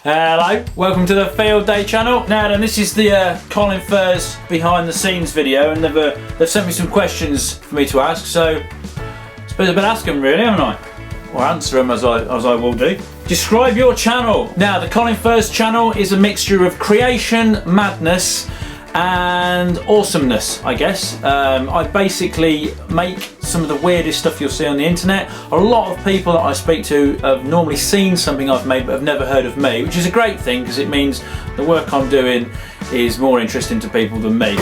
Hello, welcome to the Field Day channel. Now then, this is the Colin Furze behind the scenes video, and they've sent me some questions for me to ask, so I suppose I better ask them really, haven't I? Or answer them as I will do. Describe your channel. Now, the Colin Furze channel is a mixture of creation, madness, and awesomeness, I guess. I basically make some of the weirdest stuff you'll see on the internet. A lot of people that I speak to have normally seen something I've made but have never heard of me, which is a great thing because it means the work I'm doing is more interesting to people than me.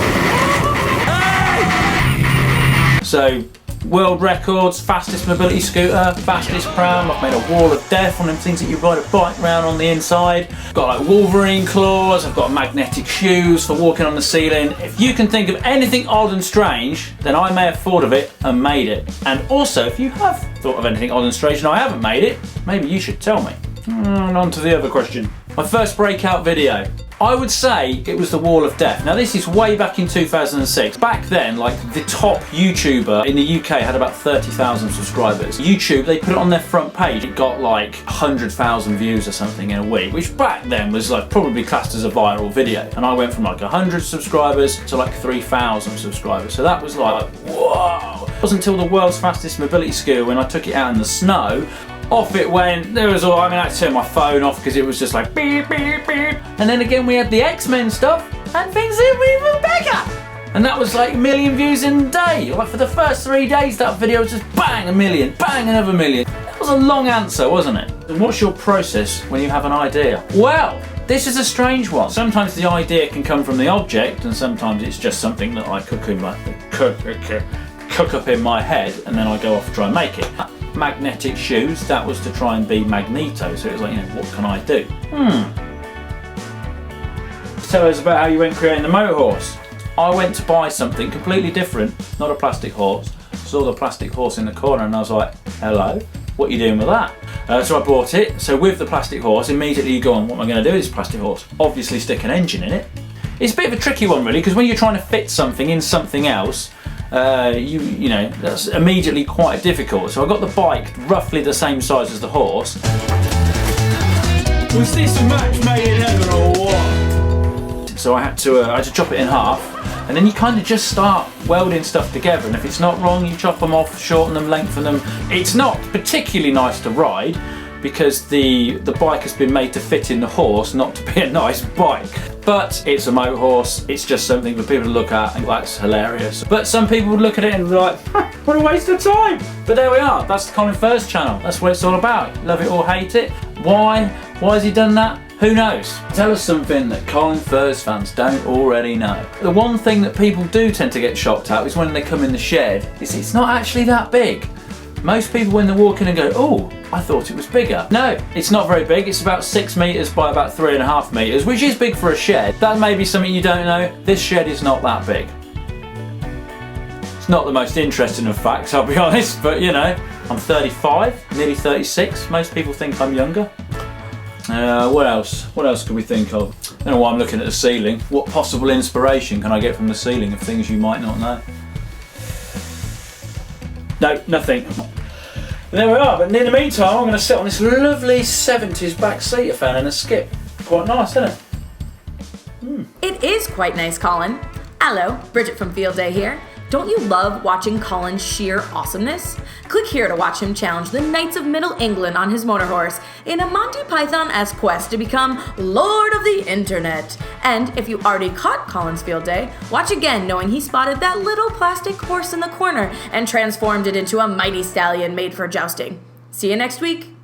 So, world records, fastest mobility scooter, fastest pram, I've made a wall of death on them things that you ride a bike around on the inside. Got like Wolverine claws, I've got magnetic shoes for walking on the ceiling. If you can think of anything odd and strange, then I may have thought of it and made it. And also, if you have thought of anything odd and strange and I haven't made it, maybe you should tell me. And on to the other question. My first breakout video. I would say it was the Wall of Death. Now this is way back in 2006. Back then, like the top YouTuber in the UK had about 30,000 subscribers. YouTube, they put it on their front page. It got like 100,000 views or something in a week, which back then was like probably classed as a viral video. And I went from like 100 subscribers to like 3,000 subscribers. So that was like, whoa. It wasn't until the world's fastest mobility scooter when I took it out in the snow. Off it went. There was all, I mean, I had to turn my phone off because it was just like beep, beep, beep. And then again we had the X-Men stuff and things were even bigger. And that was like 1 million views in a day. Like for the first 3 days that video was just bang, 1 million, bang, another 1 million. That was a long answer, wasn't it? And what's your process when you have an idea? Well, this is a strange one. Sometimes the idea can come from the object and sometimes it's just something that I cook up in my head and then I go off and try and make it. Magnetic shoes, that was to try and be Magneto, so it was like, you know, what can I do? Tell us about how you went creating the motorhorse. I went to buy something completely different, not a plastic horse. Saw the plastic horse in the corner and I was like, hello, what are you doing with that? So I bought it. So with the plastic horse, immediately you go on, what am I going to do with this plastic horse? Obviously stick an engine in it. It's a bit of a tricky one really, because when you're trying to fit something in something else, you know, that's immediately quite difficult. So I got the bike roughly the same size as the horse. Was this a match made in heaven or what? So I had to chop it in half, and then you kind of just start welding stuff together, and if it's not wrong you chop them off, shorten them, lengthen them. It's not particularly nice to ride because the bike has been made to fit in the horse, not to be a nice bike. But it's a motor horse, it's just something for people to look at and that's hilarious. But some people would look at it and be like, what a waste of time. But there we are, that's the Colin Furze channel. That's what it's all about. Love it or hate it. Why? Why has he done that? Who knows? Tell us something that Colin Furze fans don't already know. The one thing that people do tend to get shocked at is when they come in the shed, it's not actually that big. Most people when they walk in and go, oh, I thought it was bigger. No, it's not very big. It's about 6 meters by about 3.5 meters, which is big for a shed. That may be something you don't know. This shed is not that big. It's not the most interesting of facts, I'll be honest, but you know, I'm 35, nearly 36. Most people think I'm younger. What else? What else could we think of? I don't know why I'm looking at the ceiling. What possible inspiration can I get from the ceiling of things you might not know? No, nothing. There we are, but in the meantime I'm going to sit on this lovely 70s back seat I found in a skip. Quite nice, isn't it? It is quite nice, Colin. Hello, Bridget from Field Day here. Don't you love watching Colin's sheer awesomeness? Click here to watch him challenge the Knights of Middle England on his motorhorse in a Monty Python-esque quest to become Lord of the Internet. And if you already caught Colin's Field Day, watch again knowing he spotted that little plastic horse in the corner and transformed it into a mighty stallion made for jousting. See you next week.